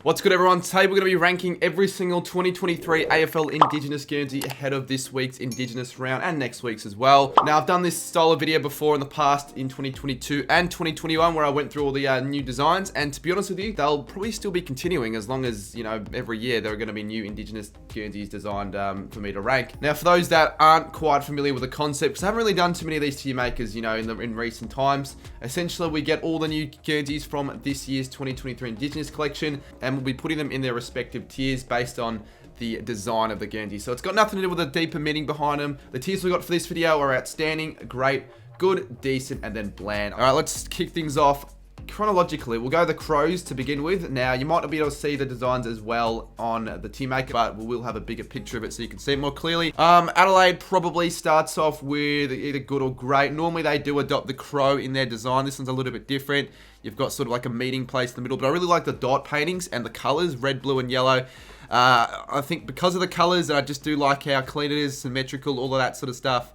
What's good, everyone? Today we're going to be ranking every single 2023 AFL Indigenous Guernsey ahead of this week's Indigenous round and next week's as well. Now, I've done this style of video before in the past in 2022 and 2021 where I went through all the new designs, and to be honest with you, they'll probably still be continuing as long as, you know, every year there are going to be new Indigenous Guernseys designed for me to rank. Now, for those that aren't quite familiar with the concept, because I haven't really done too many of these tier makers, you know, in recent times, essentially we get all the new Guernseys from this year's 2023 Indigenous collection, and we'll be putting them in their respective tiers based on the design of the Guernsey. So it's got nothing to do with a deeper meaning behind them. The tiers we got for this video are outstanding, great, good, decent, and then bland. All right, let's kick things off. Chronologically, we'll go the Crows to begin with. Now, you might not be able to see the designs as well on the tier maker, but we will have a bigger picture of it so you can see it more clearly. Adelaide probably starts off with either good or great. Normally, they do adopt the crow in their design. This one's a little bit different. You've got sort of like a meeting place in the middle, but I really like the dot paintings and the colors, red, blue, and yellow. I think because of the colors, I just do like how clean it is, symmetrical, all of that sort of stuff.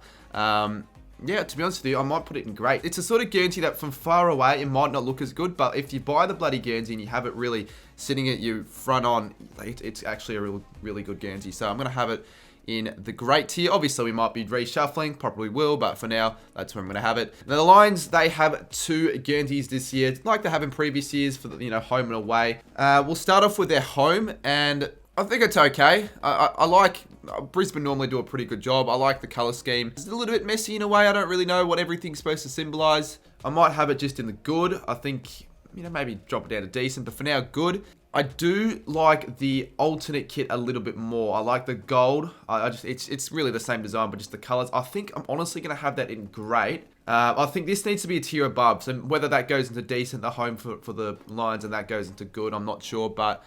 Yeah, to be honest with you, I might put it in great. It's a sort of Guernsey that from far away, it might not look as good, but if you buy the bloody Guernsey and you have it really sitting at you front on, it's actually a really good Guernsey. So I'm going to have it in the great tier. Obviously, we might be reshuffling, probably will, but for now, that's where I'm going to have it. Now, the Lions, they have two Guernseys this year, like they have in previous years for the, you know, home and away. We'll start off with their home, and I think it's okay. I like, Brisbane normally do a pretty good job. I like the color scheme. It's a little bit messy in a way. I don't really know what everything's supposed to symbolize. I might have it just in the good. I think, you know, maybe drop it down to decent, but for now, good. I do like the alternate kit a little bit more. I like the gold. It's really the same design, but just the colors. I think I'm honestly going to have that in great. I think this needs to be a tier above. So whether that goes into decent, the home for the Lions, and that goes into good, I'm not sure. But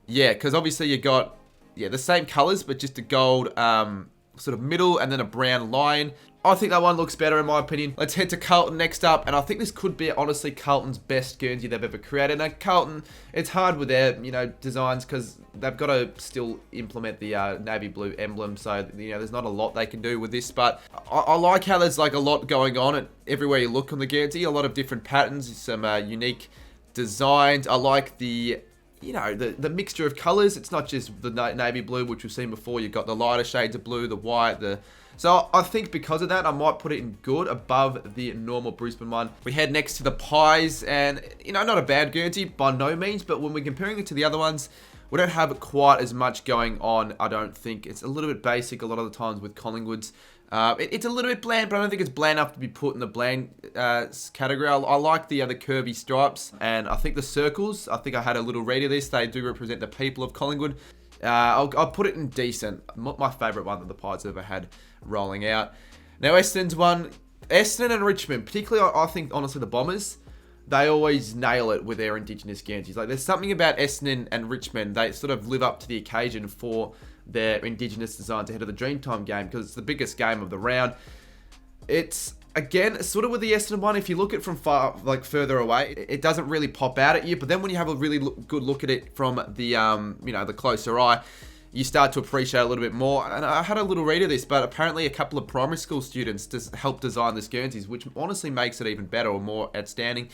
yeah, because obviously you got, yeah, the same colors, but just a gold sort of middle and then a brown line. I think that one looks better in my opinion. Let's head to Carlton next up, and I think this could be honestly Carlton's best Guernsey they've ever created. Now Carlton, it's hard with their, you know, designs because they've got to still implement the navy blue emblem, so, you know, there's not a lot they can do with this, but I like how there's like a lot going on at everywhere you look on the Guernsey, a lot of different patterns, some unique designs. I like the, you know, the mixture of colors. It's not just the navy blue, which we've seen before. You've got the lighter shades of blue, the white, so I think because of that, I might put it in good above the normal Brisbane one. We head next to the Pies, and, you know, not a bad Guernsey by no means, but when we're comparing it to the other ones, we don't have quite as much going on, I don't think. It's a little bit basic a lot of the times with Collingwood's. It's a little bit bland, but I don't think it's bland enough to be put in the bland category. I like the curvy stripes, and I think the circles, I think I had a little read of this, they do represent the people of Collingwood. I'll put it in decent. My favourite one that the Pies have ever had rolling out. Now, Essendon and Richmond, particularly I think, honestly, the Bombers, they always nail it with their Indigenous Guernseys. Like, there's something about Essendon and Richmond, they sort of live up to the occasion for their Indigenous designs ahead of the Dreamtime game because it's the biggest game of the round. It's, again, sort of with the Essendon one, if you look at it from far, like further away, it doesn't really pop out at you. But then when you have a really good look at it from the, you know, the closer eye, you start to appreciate it a little bit more. And I had a little read of this, but apparently a couple of primary school students just helped design this Guernseys, which honestly makes it even better or more outstanding.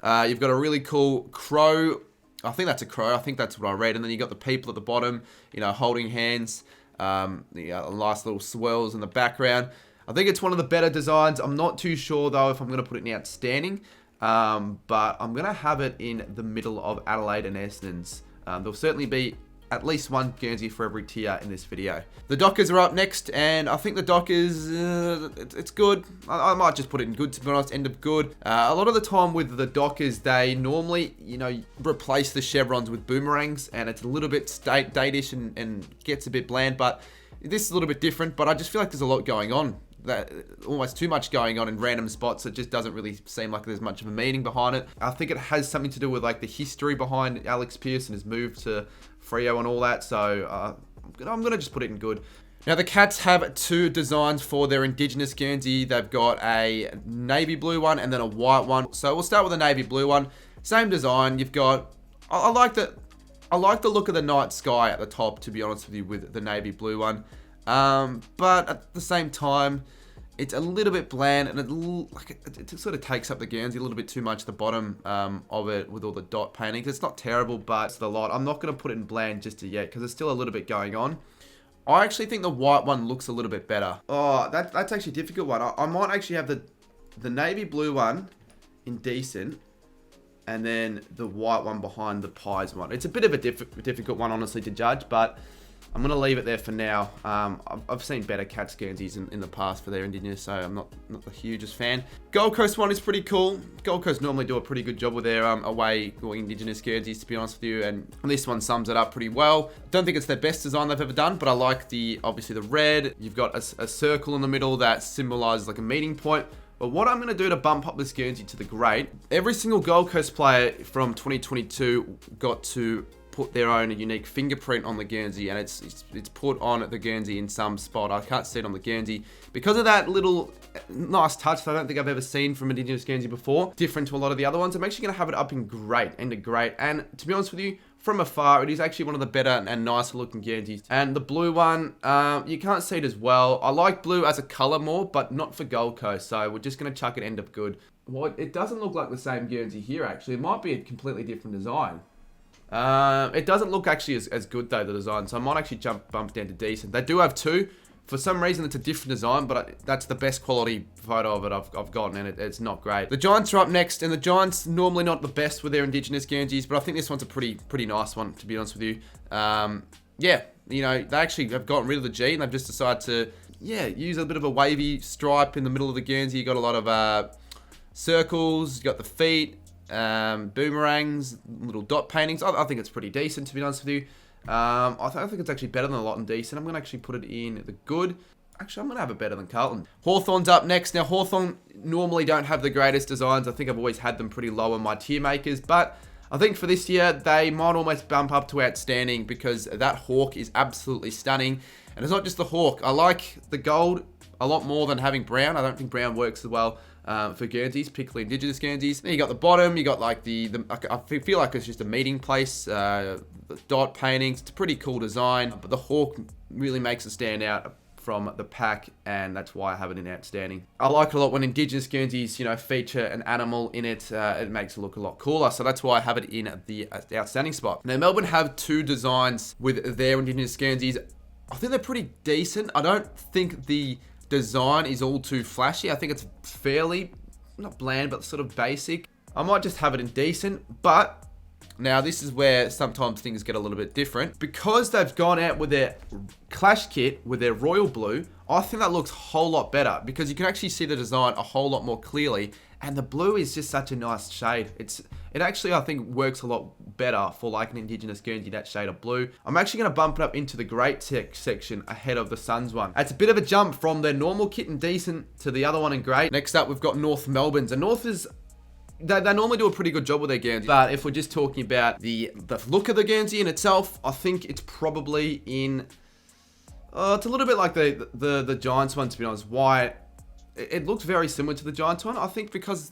You've got a really cool crow. I think that's a crow. I think that's what I read. And then you got the people at the bottom, you know, holding hands. Nice little swirls in the background. I think it's one of the better designs. I'm not too sure, though, if I'm going to put it in outstanding. But I'm going to have it in the middle of Adelaide and Essendon's. There'll certainly be at least one Guernsey for every tier in this video. The Dockers are up next, and I think the Dockers, it's good. I might just put it in good, to be honest, end of good. A lot of the time with the Dockers, they normally, you know, replace the chevrons with boomerangs, and it's a little bit datish and gets a bit bland, but this is a little bit different, but I just feel like there's a lot going on. That almost too much going on in random spots. It just doesn't really seem like there's much of a meaning behind it. I think it has something to do with like the history behind Alex Pearce and his move to Freo and all that. So I'm gonna just put it in good. Now the Cats have two designs for their Indigenous Guernsey. They've got a navy blue one and then a white one. So we'll start with the navy blue one. Same design. You've got, I like the look of the night sky at the top, to be honest with you, with the navy blue one. But at the same time, It's a little bit bland, and it sort of takes up the Guernsey a little bit too much, the bottom of it, with all the dot paintings. It's not terrible, but it's a lot. I'm not going to put it in bland just yet, because there's still a little bit going on. I actually think the white one looks a little bit better. Oh, that's actually a difficult one. I might actually have the navy blue one in decent, and then the white one behind the pies one. It's a bit of a difficult one, honestly, to judge, but I'm going to leave it there for now. I've seen better Cats Guernseys in the past for their Indigenous, so I'm not the hugest fan. Gold Coast one is pretty cool. Gold Coast normally do a pretty good job with their away or Indigenous Guernseys, to be honest with you, and this one sums it up pretty well. Don't think it's their best design they've ever done, but I like obviously the red. You've got a circle in the middle that symbolises like a meeting point. But what I'm going to do to bump up this Guernsey to the great, every single Gold Coast player from 2022 got to put their own unique fingerprint on the Guernsey, and it's put on the Guernsey in some spot. I can't see it on the Guernsey because of that little nice touch that I don't think I've ever seen from Indigenous Guernsey before, different to a lot of the other ones. I'm actually going to have it up in great, and to be honest with you, from afar, it is actually one of the better and nicer looking Guernseys. And the blue one, you can't see it as well. I like blue as a color more, but not for Gold Coast, so we're just going to chuck it end of good. Well, it doesn't look like the same Guernsey here, actually. It might be a completely different design. It doesn't look actually as good though, the design, so I might actually bump down to decent. They do have two. For some reason, it's a different design, but that's the best quality photo of it I've gotten, and it's not great. The Giants are up next, and the Giants normally not the best with their Indigenous Guernseys, but I think this one's a pretty nice one, to be honest with you. Yeah, you know, they actually have gotten rid of the G, and they've just decided to, use a bit of a wavy stripe in the middle of the Guernsey. You got a lot of circles, you got the feet, boomerangs, little dot paintings. I think it's pretty decent, to be honest with you. I think it's actually better than a lot and decent. I'm going to actually put it in the good. Actually, I'm going to have it better than Carlton. Hawthorn's up next. Now, Hawthorn normally don't have the greatest designs. I think I've always had them pretty low on my tier makers, but I think for this year, they might almost bump up to outstanding, because that hawk is absolutely stunning. And it's not just the hawk. I like the gold a lot more than having brown. I don't think brown works as well for Guernseys, particularly Indigenous Guernseys. Then you got the bottom, you got like I feel like it's just a meeting place, the dot paintings. It's a pretty cool design, but the hawk really makes it stand out from the pack, and that's why I have it in outstanding. I like it a lot when Indigenous Guernseys, feature an animal in it. It makes it look a lot cooler, so that's why I have it in the outstanding spot. Now, Melbourne have two designs with their Indigenous Guernseys. I think they're pretty decent. I don't think the design is all too flashy. I think it's fairly, not bland, but sort of basic. I might just have it in decent, but now this is where sometimes things get a little bit different. Because they've gone out with their clash kit with their royal blue, I think that looks a whole lot better, because you can actually see the design a whole lot more clearly, and the blue is just such a nice shade. It actually, I think, works a lot better for like an Indigenous Guernsey, that shade of blue. I'm actually going to bump it up into the great section ahead of the Suns one. It's a bit of a jump from their normal kit and decent to the other one in great. Next up, we've got North Melbourne's, and North is... They normally do a pretty good job with their Guernsey, but if we're just talking about the look of the Guernsey in itself, I think it's probably in... it's a little bit like the Giants one, to be honest. Why? It looks very similar to the Giants one. I think because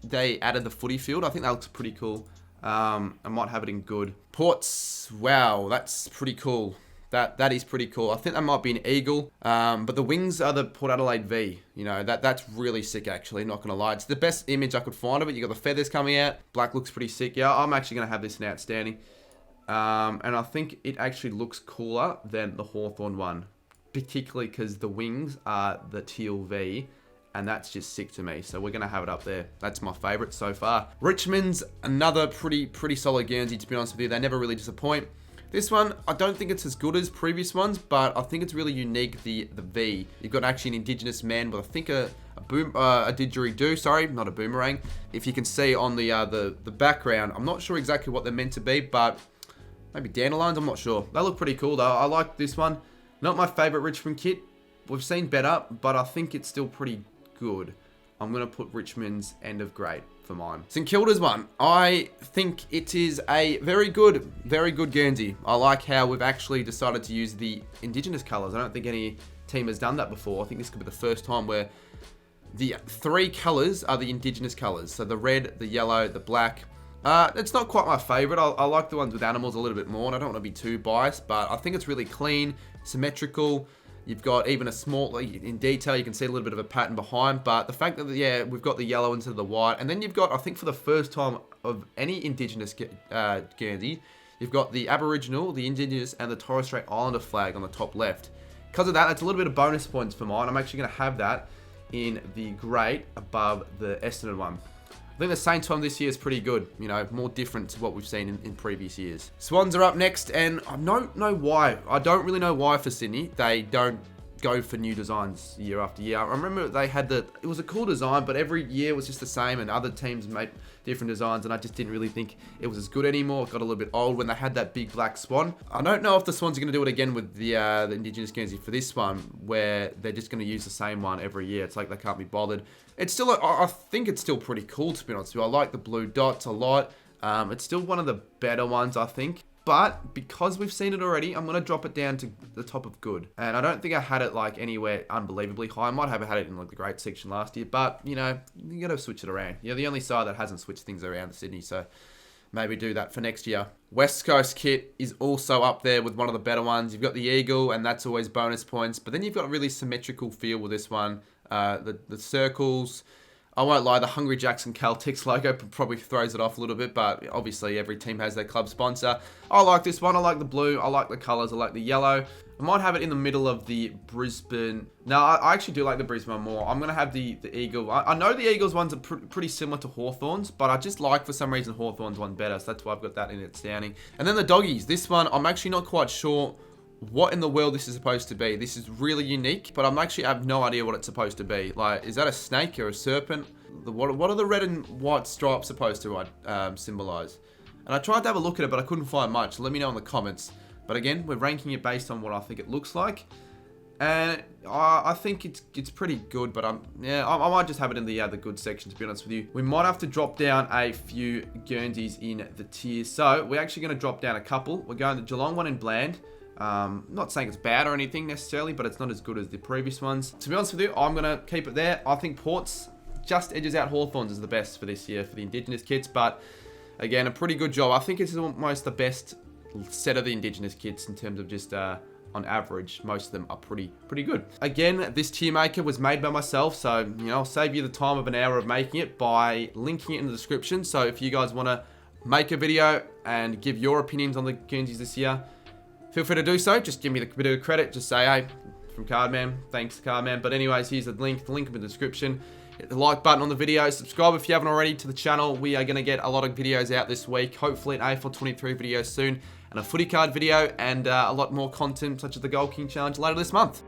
they added the footy field, I think that looks pretty cool. I might have it in good. Ports, wow, that's pretty cool. That is pretty cool. I think that might be an eagle, but the wings are the Port Adelaide V. That's really sick, actually, not going to lie. It's the best image I could find of it. You got the feathers coming out. Black looks pretty sick. Yeah, I'm actually going to have this in outstanding. And I think it actually looks cooler than the Hawthorn one, particularly because the wings are the teal V, and that's just sick to me. So we're going to have it up there. That's my favourite so far. Richmond's another pretty solid Guernsey, to be honest with you. They never really disappoint. This one, I don't think it's as good as previous ones, but I think it's really unique, the V. You've got actually an Indigenous man with, I think, a didgeridoo, sorry, not a boomerang. If you can see on the background, I'm not sure exactly what they're meant to be, but maybe dandelions, I'm not sure. They look pretty cool, though. I like this one. Not my favourite Richmond kit. We've seen better, but I think it's still pretty good. I'm going to put Richmond's end of grade for mine. St Kilda's one. I think it is a very good Guernsey. I like how we've actually decided to use the Indigenous colours. I don't think any team has done that before. I think this could be the first time where the three colours are the Indigenous colours. So the red, the yellow, the black. It's not quite my favourite. I like the ones with animals a little bit more, and I don't want to be too biased, but I think it's really clean, symmetrical. You've got even a small, in detail, you can see a little bit of a pattern behind, but the fact that, yeah, we've got the yellow instead of the white, and then you've got, I think for the first time of any Indigenous Guernsey, you've got the Aboriginal, the Indigenous, and the Torres Strait Islander flag on the top left. Because of that, that's a little bit of bonus points for mine. I'm actually going to have that in the great above the Essendon one. I think the Saints one this year is pretty good. You know, more different to what we've seen in previous years. Swans are up next, and I don't know why. I don't really know why for Sydney they don't go for new designs year after year. I remember they had it was a cool design, but every year was just the same, and other teams made different designs, and I just didn't really think it was as good anymore. It got a little bit old when they had that big black swan. I don't know if the Swans are going to do it again with the Indigenous Guernsey for this one, where they're just going to use the same one every year. It's like they can't be bothered. It's still, I think it's still pretty cool, to be honest with you. I like the blue dots a lot. It's still one of the better ones, I think. But because we've seen it already, I'm going to drop it down to the top of good. And I don't think I had it like anywhere unbelievably high. I might have had it in like the great section last year. But, you know, you got to switch it around. You're the only side that hasn't switched things around, Sydney. So maybe do that for next year. West Coast kit is also up there with one of the better ones. You've got the eagle, and that's always bonus points. But then you've got a really symmetrical feel with this one. The circles. I won't lie, the Hungry Jackson Celtics logo probably throws it off a little bit, but obviously every team has their club sponsor. I like this one. I like the blue. I like the colours. I like the yellow. I might have it in the middle of the Brisbane. No, I actually do like the Brisbane one more. I'm going to have the Eagle. I know the Eagles ones are pretty similar to Hawthorns, but I just like, for some reason, Hawthorns one better, so that's why I've got that in its downing. And then the Doggies. This one, I'm actually not quite sure what in the world this is supposed to be. This is really unique, but I have no idea what it's supposed to be. Like, is that a snake or a serpent? What are the red and white stripes supposed to symbolize? And I tried to have a look at it, but I couldn't find much. Let me know in the comments. But again, we're ranking it based on what I think it looks like. And I think it's pretty good, but I might just have it in the good section, to be honest with you. We might have to drop down a few Guernseys in the tiers. So we're actually going to drop down a couple. We're going to Geelong one in Bland. Not saying it's bad or anything necessarily, but it's not as good as the previous ones. To be honest with you, I'm going to keep it there. I think Ports just edges out Hawthorns as the best for this year for the Indigenous kits, but again, a pretty good job. I think it's almost the best set of the Indigenous kits in terms of just on average. Most of them are pretty good. Again, this tier maker was made by myself, so you know, I'll save you the time of an hour of making it by linking it in the description. So if you guys want to make a video and give your opinions on the Guernseys this year, feel free to do so. Just give me the bit of credit. Just say, hey, from Cardman. Thanks, Cardman. But anyways, here's the link. The link in the description. Hit the like button on the video. Subscribe if you haven't already to the channel. We are going to get a lot of videos out this week. Hopefully an AFL 23 video soon. And a footy card video. And a lot more content such as the Gold King Challenge later this month.